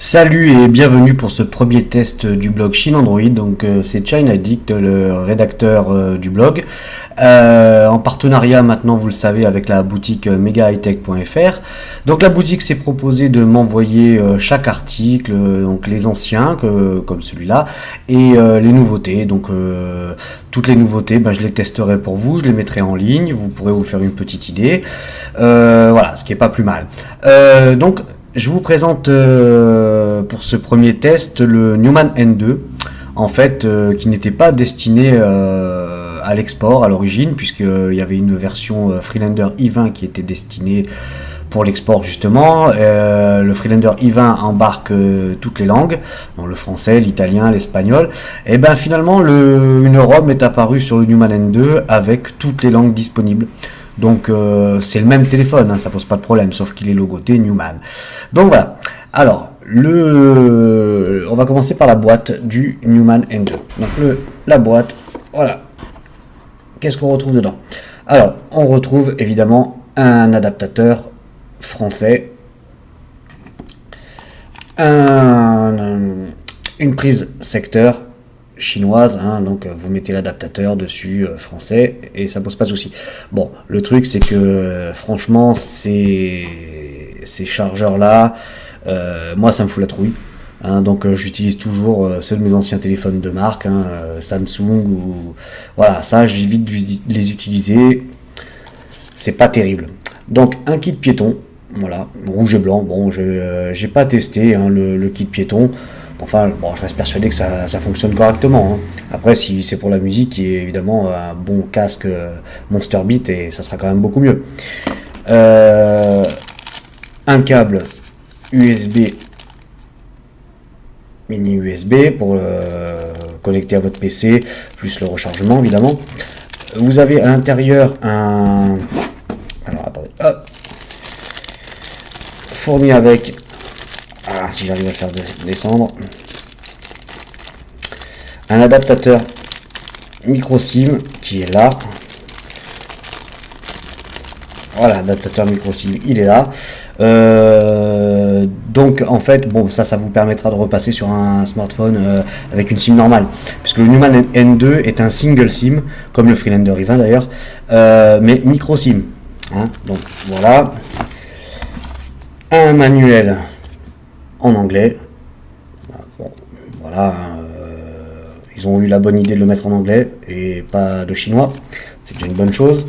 Salut et bienvenue pour ce premier test du blog Chine Android. Donc c'est China Addict, le rédacteur du blog, en partenariat maintenant, vous le savez, avec la boutique megahightech.fr. Donc la boutique s'est proposée de m'envoyer chaque article, donc les anciens comme celui-là, et les nouveautés. Donc toutes les nouveautés, je les testerai pour vous, je les mettrai en ligne, vous pourrez vous faire une petite idée. Voilà, ce qui est pas plus mal. Donc je vous présente pour ce premier test le Newman N2, en fait, qui n'était pas destiné à l'export à l'origine, puisqu'il y avait une version Freelander i20 qui était destinée pour l'export justement. Le Freelander i20 embarque toutes les langues, donc le français, l'italien, l'espagnol. Et ben finalement, une ROM est apparue sur le Newman N2 avec toutes les langues disponibles. Donc c'est le même téléphone, ça pose pas de problème, sauf qu'il est logoté Newman. Donc voilà. Alors on va commencer par la boîte du Newman N2. Donc la boîte, voilà. Qu'est-ce qu'on retrouve dedans? Alors on retrouve évidemment un adaptateur français, une prise secteur chinoise, donc vous mettez l'adaptateur dessus français et ça pose pas de souci. Bon, le truc c'est que franchement ces chargeurs là, moi ça me fout la trouille, donc j'utilise toujours ceux de mes anciens téléphones de marque, Samsung, ou voilà, ça j'évite de les utiliser, c'est pas terrible. Donc un kit piéton, voilà, rouge et blanc. Bon, j'ai pas testé le kit piéton. Enfin, bon, je reste persuadé que ça fonctionne correctement. Après, si c'est pour la musique, il y a évidemment un bon casque Monster Beat et ça sera quand même beaucoup mieux. Un câble USB, mini USB pour connecter à votre PC, plus le rechargement évidemment. Vous avez à l'intérieur un... Alors attendez, hop, fourni avec... Ah, si j'arrive à le faire descendre. Un adaptateur micro SIM qui est là. Voilà, l'adaptateur micro SIM, il est là. Donc en fait, bon, ça vous permettra de repasser sur un smartphone avec une SIM normale. Puisque le Newman N2 est un single SIM, comme le Freelander i20 d'ailleurs, mais micro SIM. Donc voilà. Un manuel en anglais. Bon, voilà, ils ont eu la bonne idée de le mettre en anglais et pas de chinois, c'est déjà une bonne chose.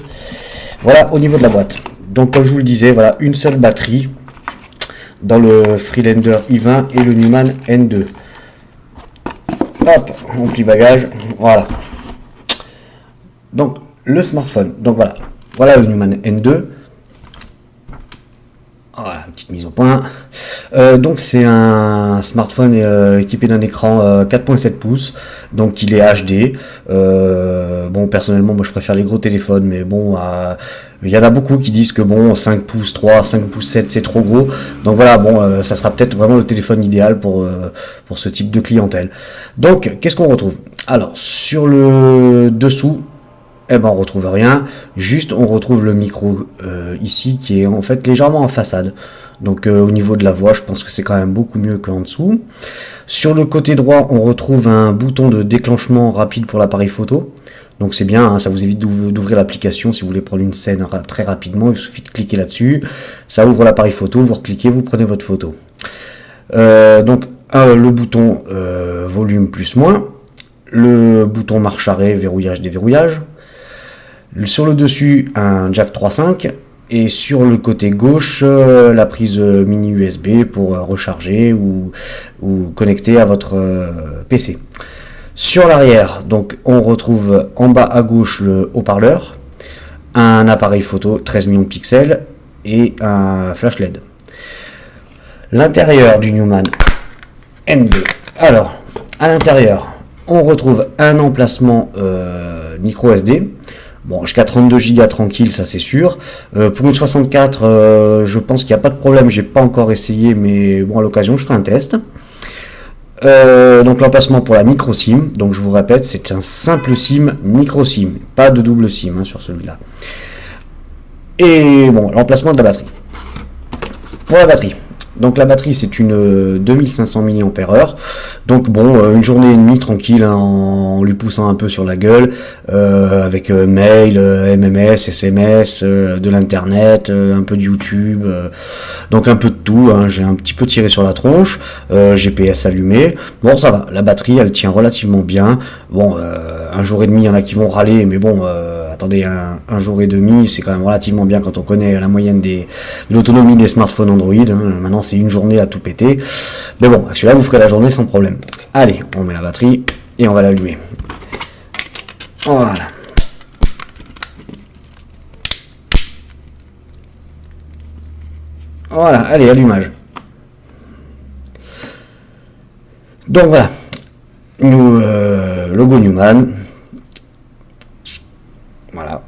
Voilà au niveau de la boîte. Donc comme je vous le disais, voilà, une seule batterie dans le Freelander i20 et le Newman N2. Hop, mon petit bagage, voilà. Donc le smartphone, donc voilà le Newman N2. Voilà, petite mise au point. Donc c'est un smartphone équipé d'un écran 4.7 pouces, donc il est HD. Bon, personnellement, moi je préfère les gros téléphones, mais bon, il y en a beaucoup qui disent que bon, 5 pouces 3, 5 pouces 7 c'est trop gros. Donc voilà, bon, ça sera peut-être vraiment le téléphone idéal pour ce type de clientèle. Donc qu'est-ce qu'on retrouve? Alors sur le dessous, on retrouve rien, juste on retrouve le micro ici qui est en fait légèrement en façade. Donc au niveau de la voix, je pense que c'est quand même beaucoup mieux qu'en dessous. Sur le côté droit, on retrouve un bouton de déclenchement rapide pour l'appareil photo. Donc c'est bien, ça vous évite d'ouvrir l'application si vous voulez prendre une scène très rapidement. Il suffit de cliquer là-dessus, ça ouvre l'appareil photo, vous recliquez, vous prenez votre photo. Donc le bouton volume plus moins, le bouton marche arrêt, verrouillage, déverrouillage. Sur le dessus, un jack 3.5 et sur le côté gauche, la prise mini USB pour recharger ou connecter à votre PC. Sur l'arrière, donc on retrouve en bas à gauche le haut-parleur, un appareil photo 13 millions de pixels et un flash LED. L'intérieur du Newman N2. Alors, à l'intérieur, on retrouve un emplacement micro SD. Bon, jusqu'à 32 Go tranquille, ça c'est sûr. Pour une 64, je pense qu'il n'y a pas de problème, j'ai pas encore essayé, mais bon, à l'occasion, je ferai un test. Donc l'emplacement pour la micro SIM, donc je vous répète, c'est un simple SIM micro SIM, pas de double SIM hein, sur celui-là. Et bon, l'emplacement de la batterie. Pour la batterie, donc la batterie c'est une 2500 mAh, donc bon, une journée et demie tranquille hein, en lui poussant un peu sur la gueule, avec mail, MMS, SMS, de l'internet, un peu de YouTube, donc un peu de tout, hein, j'ai un petit peu tiré sur la tronche, GPS allumé, bon ça va, la batterie elle tient relativement bien, bon un jour et demi il y en a qui vont râler, mais bon attendez, un jour et demi, c'est quand même relativement bien quand on connaît la moyenne de l'autonomie des smartphones Android. Hein. Maintenant, c'est une journée à tout péter. Mais bon, celui-là, vous ferez la journée sans problème. Allez, on met la batterie et on va l'allumer. Voilà. Voilà, allez, allumage. Donc voilà. Nous, logo Newman. Voilà.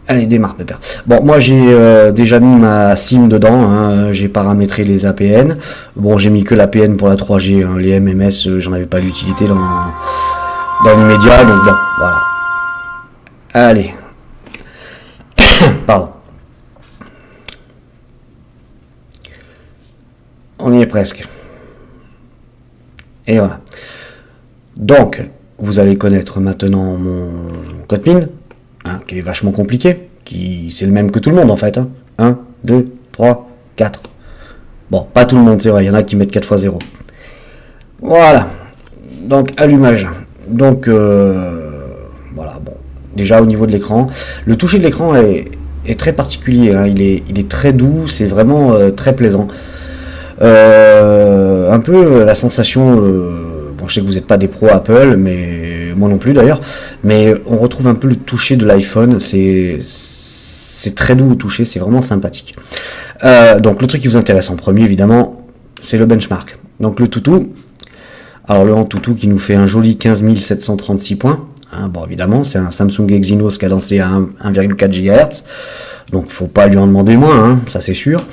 Allez, démarre, pépère. Bon, moi j'ai déjà mis ma SIM dedans, hein, j'ai paramétré les APN. Bon, j'ai mis que l'APN pour la 3G, hein, les MMS, j'en avais pas l'utilité dans l'immédiat, donc bon, voilà. Allez. Pardon. On y est presque. Et voilà. Donc, vous allez connaître maintenant mon code PIN, hein, qui est vachement compliqué, c'est le même que tout le monde en fait. Hein. 1, 2, 3, 4. Bon, pas tout le monde, c'est vrai, il y en a qui mettent 4 x 0. Voilà. Donc, allumage. Donc, voilà, bon. Déjà au niveau de l'écran, le toucher de l'écran est très particulier, hein. Il est très doux, c'est vraiment très plaisant. Un peu la sensation... bon, je sais que vous n'êtes pas des pros Apple, mais moi non plus d'ailleurs, mais on retrouve un peu le toucher de l'iPhone, c'est très doux au toucher, c'est vraiment sympathique. Donc le truc qui vous intéresse en premier, évidemment, c'est le benchmark. Donc le toutou, alors le Antutu qui nous fait un joli 15 736 points, hein, bon évidemment, c'est un Samsung Exynos cadencé à 1,4 GHz, donc faut pas lui en demander moins, hein, ça c'est sûr.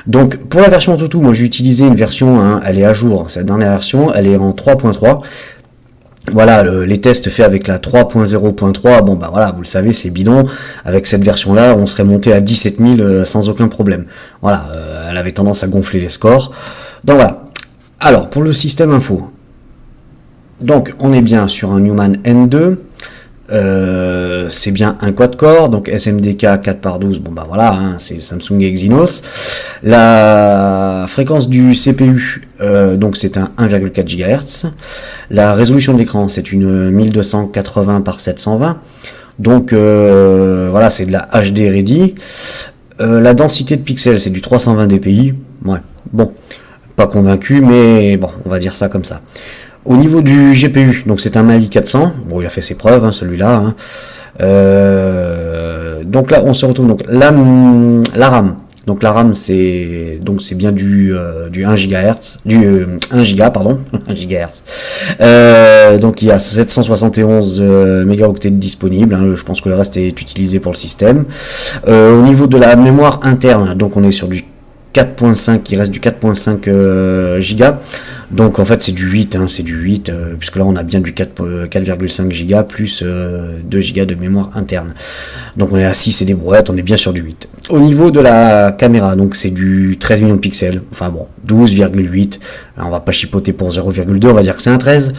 Donc pour la version Antutu, moi j'ai utilisé une version, hein, elle est à jour, cette dernière version, elle est en 3.3. Voilà, les tests faits avec la 3.0.3, bon bah voilà, vous le savez, c'est bidon. Avec cette version-là, on serait monté à 17 000 sans aucun problème. Voilà, elle avait tendance à gonfler les scores. Donc voilà. Alors, pour le système info, donc on est bien sur un Newman N2. C'est bien un quad-core, donc SMDK 4x12, bon bah voilà, hein, c'est le Samsung Exynos. La fréquence du CPU, donc c'est un 1,4 GHz. La résolution de l'écran, c'est une 1280 par 720. Donc voilà, c'est de la HD ready. La densité de pixels, c'est du 320 dpi. Ouais, bon, pas convaincu, mais bon, on va dire ça comme ça. Au niveau du GPU, donc c'est un Mali 400, bon il a fait ses preuves, hein, celui-là. Hein. Donc là on se retrouve donc la RAM. Donc la RAM c'est bien du 1 GHz, du 1 Go pardon, 1 GHz. Donc il y a 771 mégaoctets disponibles, hein, je pense que le reste est utilisé pour le système. Au niveau de la mémoire interne, donc on est sur du 4.5, il reste du 4.5 giga. Donc en fait c'est du 8, hein, c'est du 8, puisque là on a bien du 4,5 giga plus 2 giga de mémoire interne. Donc on est à 6 et des brouettes, on est bien sur du 8. Au niveau de la caméra, donc c'est du 13 millions de pixels, enfin bon, 12,8, on va pas chipoter pour 0,2, on va dire que c'est un 13.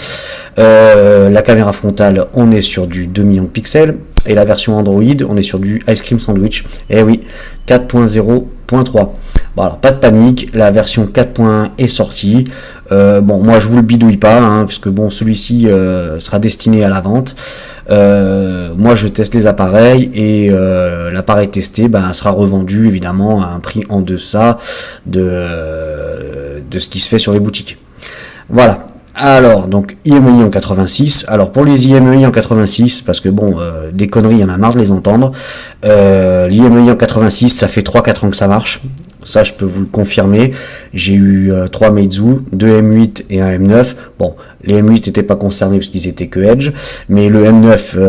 La caméra frontale, on est sur du 2 millions de pixels, et la version Android, on est sur du Ice Cream Sandwich, et oui, 4.0.3. Bon alors pas de panique, la version 4.1 est sortie. Bon, moi je vous le bidouille pas, hein, puisque bon, celui-ci sera destiné à la vente. Moi je teste les appareils et l'appareil testé sera revendu évidemment à un prix en deçà de ce qui se fait sur les boutiques. Voilà. Alors, donc, IMEI en 86. Alors, pour les IMEI en 86, parce que bon, des conneries, il y en a marre de les entendre. L'IMEI en 86, ça fait 3-4 ans que ça marche. ça je peux vous le confirmer. J'ai eu 3 Meizu, 2 M8 et un M9. Bon, les M8 n'étaient pas concernés parce qu'ils étaient que Edge, mais le M9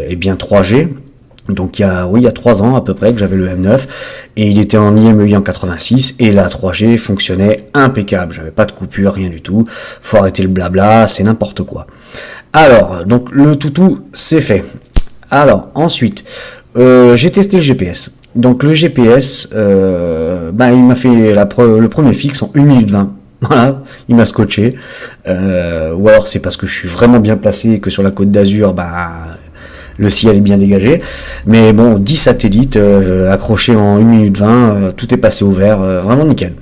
est bien 3G. Donc il y a 3 ans à peu près que j'avais le M9 et il était en IMEI en 86 et la 3G fonctionnait impeccable, j'avais pas de coupure, rien du tout. Faut arrêter le blabla, c'est n'importe quoi. Alors, donc le toutou c'est fait. Alors ensuite, j'ai testé le GPS. Donc le GPS, il m'a fait le premier fixe en 1 minute 20. Voilà, il m'a scotché. Ou alors c'est parce que je suis vraiment bien placé et que sur la côte d'Azur, le ciel est bien dégagé. Mais bon, 10 satellites accrochés en 1 minute 20, tout est passé au vert, vraiment nickel.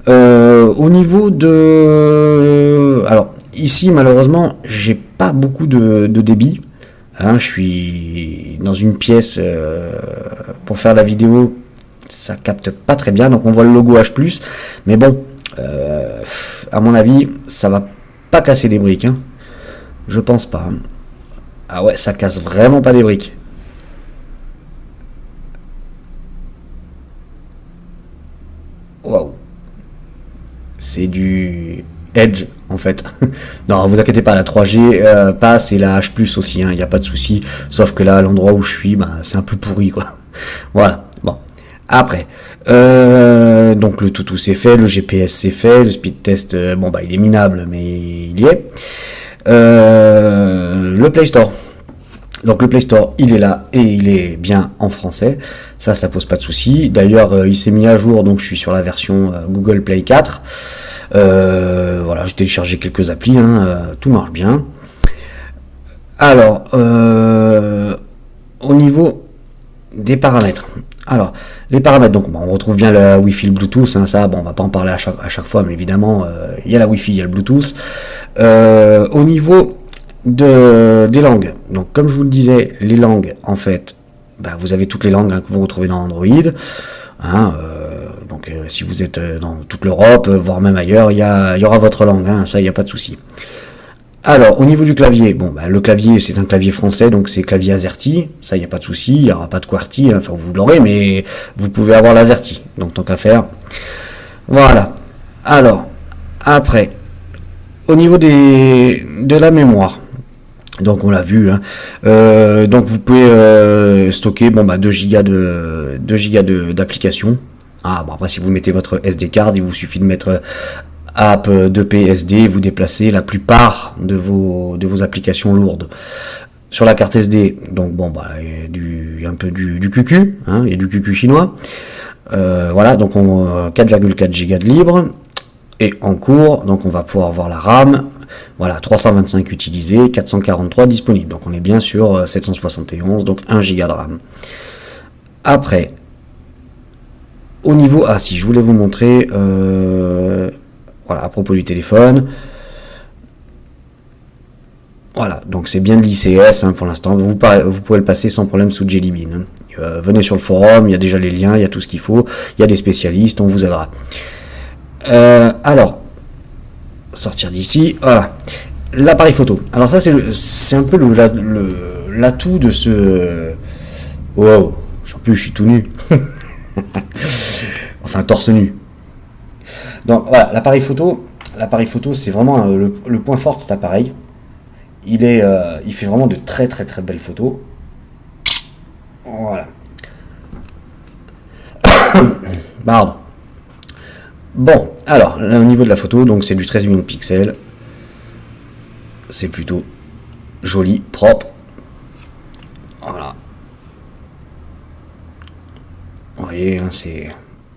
Au niveau de... Alors, ici, malheureusement, j'ai pas beaucoup de débit. Hein, je suis dans une pièce pour faire la vidéo, ça capte pas très bien, donc on voit le logo H+, mais bon, à mon avis, ça va pas casser des briques, hein. Je pense pas. Ah ouais, ça casse vraiment pas des briques. Waouh. C'est du Edge en fait. Non, vous inquiétez pas, la 3G passe et la H+ aussi, il n'y a pas de souci. Sauf que là, l'endroit où je suis, c'est un peu pourri quoi. Voilà. Bon. Après, donc le toutou c'est fait, le GPS c'est fait, le speed test, il est minable, mais il y est. Le Play Store. Donc le Play Store, il est là et il est bien en français. Ça pose pas de souci. D'ailleurs, il s'est mis à jour, donc je suis sur la version Google Play 4. Voilà, j'ai téléchargé quelques applis, tout marche bien. Alors, au niveau des paramètres. Alors, les paramètres, donc on retrouve bien la Wi-Fi, le Bluetooth, ça, on va pas en parler à chaque fois, mais évidemment, il y a la Wi-Fi, il y a le Bluetooth. Au niveau des langues, donc comme je vous le disais, les langues, en fait, vous avez toutes les langues que vous retrouvez dans Android. Donc si vous êtes dans toute l'Europe, voire même ailleurs, il y aura votre langue, ça, il n'y a pas de souci. Alors, au niveau du clavier, le clavier, c'est un clavier français, donc c'est clavier AZERTY, ça, il n'y a pas de souci, il n'y aura pas de QWERTY, enfin, vous l'aurez, mais vous pouvez avoir l'AZERTY, donc tant qu'à faire. Voilà. Alors, après, au niveau de la mémoire, donc on l'a vu, donc vous pouvez stocker 2 Go d'application. Après, si vous mettez votre SD card, il vous suffit de mettre app 2P SD, vous déplacez la plupart de vos applications lourdes. Sur la carte SD, donc un peu du QQ, et du QQ chinois. Voilà, donc 4,4 Go de libre. Et en cours, donc on va pouvoir voir la RAM. Voilà, 325 utilisés, 443 disponibles. Donc on est bien sur 771, donc 1 Go de RAM. Après, au niveau... si je voulais vous montrer... voilà, à propos du téléphone. Voilà, donc c'est bien de l'ICS pour l'instant. Vous pouvez le passer sans problème sous Jelly Bean. Venez sur le forum, il y a déjà les liens, il y a tout ce qu'il faut. Il y a des spécialistes, on vous aidera. Alors, sortir d'ici, voilà. L'appareil photo. Alors ça, c'est un peu l'atout de ce... Wow, en plus je suis tout nu. Enfin, torse nu. Donc voilà, l'appareil photo, c'est vraiment le point fort de cet appareil. Il fait vraiment de très très très belles photos. Voilà. Pardon. Bon, alors, là, au niveau de la photo, donc c'est du 13 millions de pixels. C'est plutôt joli, propre. Voilà. Vous voyez, c'est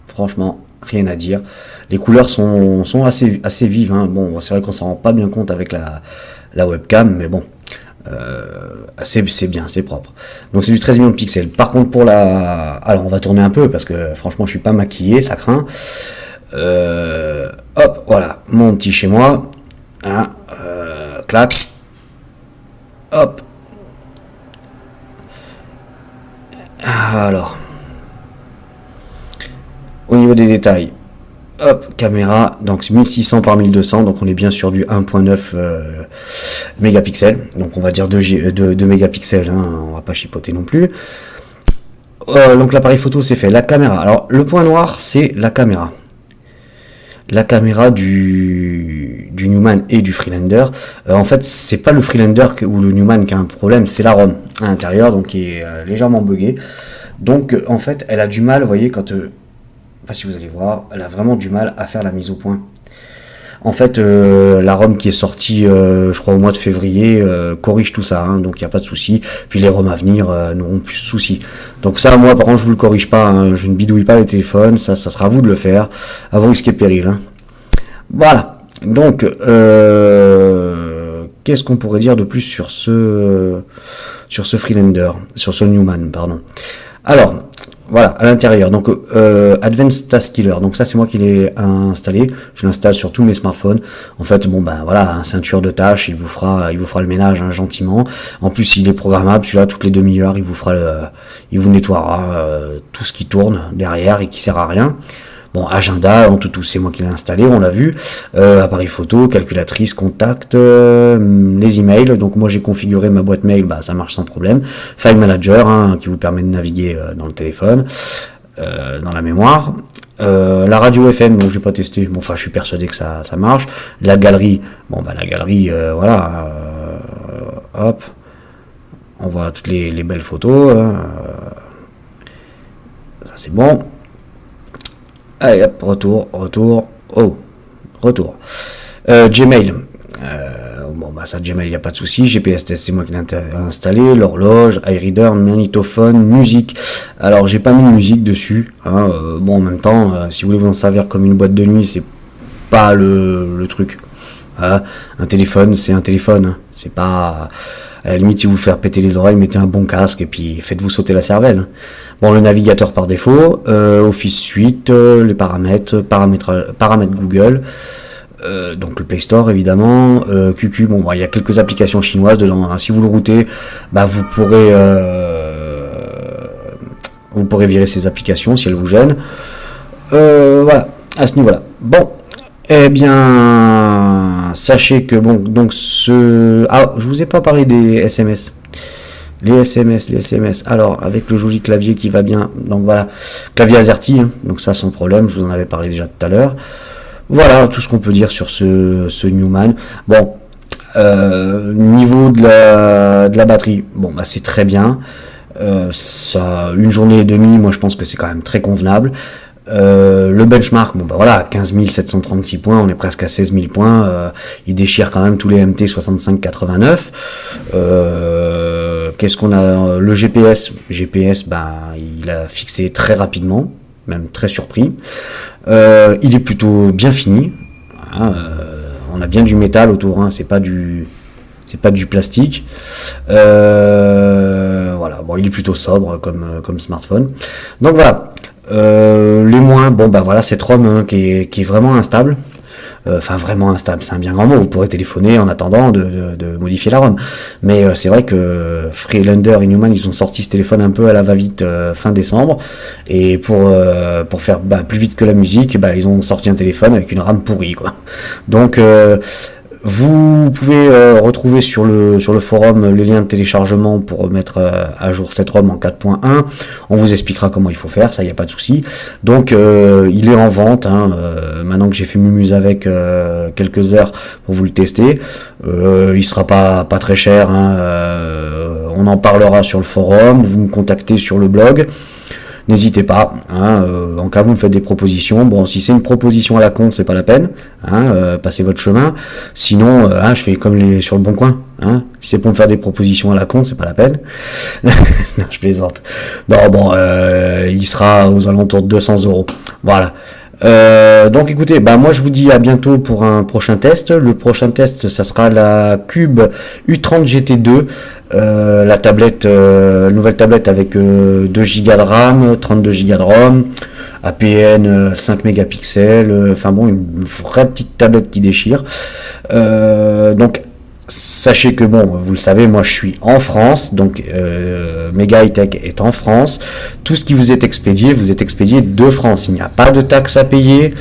franchement rien à dire. Les couleurs sont assez vives. Bon, c'est vrai qu'on s'en rend pas bien compte avec la webcam, mais bon, c'est bien, c'est propre. Donc c'est du 13 millions de pixels. Par contre, alors on va tourner un peu parce que franchement, je suis pas maquillé, ça craint. Hop, voilà, mon petit chez moi. Clac. Hop. Alors. Au niveau des détails, hop, caméra, donc 1600 par 1200, donc on est bien sur du 1.9 mégapixels, donc on va dire 2 mégapixels, on va pas chipoter non plus. Donc l'appareil photo c'est fait. La caméra. Alors le point noir c'est la caméra. La caméra du Newman et du Freelander. En fait, c'est pas le Freelander ou le Newman qui a un problème, c'est la ROM à l'intérieur, donc qui est légèrement buggée. Donc en fait, elle a du mal, vous voyez, quand... pas si vous allez voir, elle a vraiment du mal à faire la mise au point. En fait, la ROM qui est sortie, je crois au mois de février, corrige tout ça, hein, donc il n'y a pas de souci. Puis les ROM à venir n'auront plus de soucis. Donc ça, moi, par contre, je vous le corrige pas, hein, je ne bidouille pas les téléphones, ça sera à vous de le faire, à vos risques et périls. Hein. Voilà. Donc, qu'est-ce qu'on pourrait dire de plus sur ce Freelander, sur ce Newman, pardon. Alors, voilà, à l'intérieur, donc Advanced Task Killer, donc ça c'est moi qui l'ai installé, je l'installe sur tous mes smartphones. En fait, bon ben voilà, un ceinture de tâches, il vous fera le ménage hein, gentiment. En plus, il est programmable, celui-là toutes les demi-heures, il vous nettoiera tout ce qui tourne derrière et qui sert à rien. Bon, agenda, en tout, c'est moi qui l'ai installé, on l'a vu. Appareil photo, calculatrice, contact, les emails. Donc moi j'ai configuré ma boîte mail, bah ça marche sans problème. File Manager, hein, qui vous permet de naviguer dans le téléphone, dans la mémoire. La radio FM, donc j'ai pas testé. Bon, enfin je suis persuadé que ça marche. La galerie, bon bah la galerie, voilà. Hop, on voit toutes les belles photos. Hein, ça c'est bon. Allez hop, retour, Gmail, bon bah ça Gmail il n'y a pas de souci, GPS test c'est moi qui l'ai installé, l'horloge, iReader, magnétophone, musique, alors j'ai pas mis de musique dessus, hein, bon en même temps, si vous voulez vous en servir comme une boîte de nuit, c'est pas le truc, un téléphone c'est un téléphone, hein, c'est pas... À la limite, si vous faire péter les oreilles, mettez un bon casque et puis faites-vous sauter la cervelle. Bon, le navigateur par défaut, Office Suite, les paramètres Google, donc le Play Store évidemment, QQ. Bon, il y a quelques applications chinoises dedans. Hein. Si vous le routez, bah vous pourrez virer ces applications si elles vous gênent. Voilà, à ce niveau-là. Bon. Eh bien, sachez que bon, donc je vous ai pas parlé des SMS. Les SMS. Alors, avec le joli clavier qui va bien, donc voilà, clavier AZERTY, hein, donc ça sans problème, je vous en avais parlé déjà tout à l'heure. Voilà, tout ce qu'on peut dire sur ce Newman. Bon, niveau de la batterie, bon bah c'est très bien. Ça, une journée et demie, moi je pense que c'est quand même très convenable. Le benchmark, bon bah voilà, 15 736 points, on est presque à 16 000 points, il déchire quand même tous les MT 65-89. Qu'est-ce qu'on a? Le GPS, bah il a fixé très rapidement, même très surpris. Il est plutôt bien fini, hein, on a bien du métal autour, hein, c'est pas du plastique. Voilà, bon, il est plutôt sobre comme smartphone. Donc voilà. Les moins, bon bah voilà, cette ROM hein, qui est vraiment instable. Enfin vraiment instable, c'est un bien grand mot. Vous pourrez téléphoner en attendant de modifier la ROM. Mais c'est vrai que Freelander et Newman ils ont sorti ce téléphone un peu à la va-vite fin décembre. Et pour faire plus vite que la musique, ils ont sorti un téléphone avec une RAM pourrie quoi. Donc vous pouvez retrouver sur le forum les liens de téléchargement pour mettre à jour cette ROM en 4.1. On vous expliquera comment il faut faire, ça y a pas de souci. Donc il est en vente, hein, maintenant que j'ai fait mumuse avec quelques heures pour vous le tester. Il sera pas très cher, hein, on en parlera sur le forum, vous me contactez sur le blog. N'hésitez pas, hein, en cas où vous me faites des propositions. Bon, si c'est une proposition à la con, c'est pas la peine, hein, passez votre chemin. Sinon, je fais comme sur le Bon Coin, hein. Si c'est pour me faire des propositions à la con, c'est pas la peine. Non, je plaisante. Non, bon, il sera aux alentours de 200 €. Voilà. Donc écoutez, moi je vous dis à bientôt pour un prochain test. Le prochain test, ça sera la Cube U30 GT2, la tablette, nouvelle tablette avec 2 Go de RAM, 32 Go de ROM, APN 5 mégapixels, enfin bon, une vraie petite tablette qui déchire. Donc sachez que bon, vous le savez, moi je suis en France, donc Mega High Tech est en France. Tout ce qui vous est expédié de France. Il n'y a pas de taxe à payer.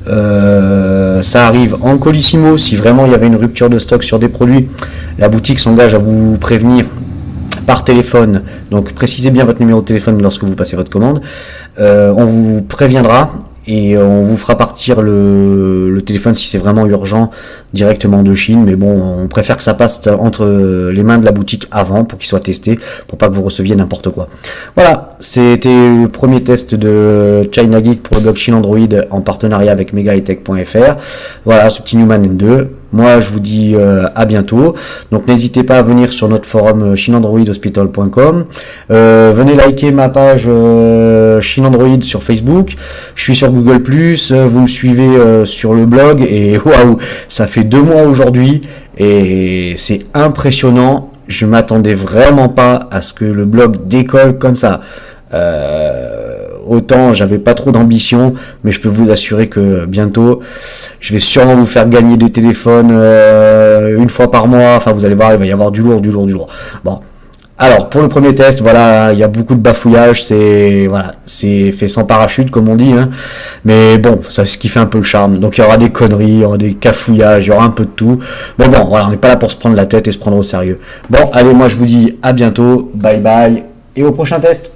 Ça arrive en colissimo. Si vraiment il y avait une rupture de stock sur des produits, la boutique s'engage à vous prévenir par téléphone. Donc précisez bien votre numéro de téléphone lorsque vous passez votre commande. On vous préviendra et on vous fera partir le téléphone si c'est vraiment urgent directement de Chine, mais bon, on préfère que ça passe entre les mains de la boutique avant pour qu'il soit testé, pour pas que vous receviez n'importe quoi. Voilà, c'était le premier test de China Geek pour le blog Chine Android en partenariat avec megahitech.fr. Voilà, ce petit Newman N2. Moi, je vous dis à bientôt. Donc, n'hésitez pas à venir sur notre forum chineandroidhospital.com. Venez liker ma page Chine Android sur Facebook. Je suis sur Google+. Vous me suivez sur le blog. Et waouh, ça fait 2 mois aujourd'hui. Et c'est impressionnant. Je m'attendais vraiment pas à ce que le blog décolle comme ça. Autant j'avais pas trop d'ambition, mais je peux vous assurer que bientôt je vais sûrement vous faire gagner des téléphones une fois par mois. Enfin, vous allez voir, il va y avoir du lourd. Bon, alors pour le premier test, voilà, il y a beaucoup de bafouillage, c'est fait sans parachute comme on dit, hein. Mais bon, c'est ce qui fait un peu le charme. Donc il y aura des conneries, il y aura des cafouillages, il y aura un peu de tout. Bon, voilà, on n'est pas là pour se prendre la tête et se prendre au sérieux. Bon, allez, moi je vous dis à bientôt, bye bye et au prochain test.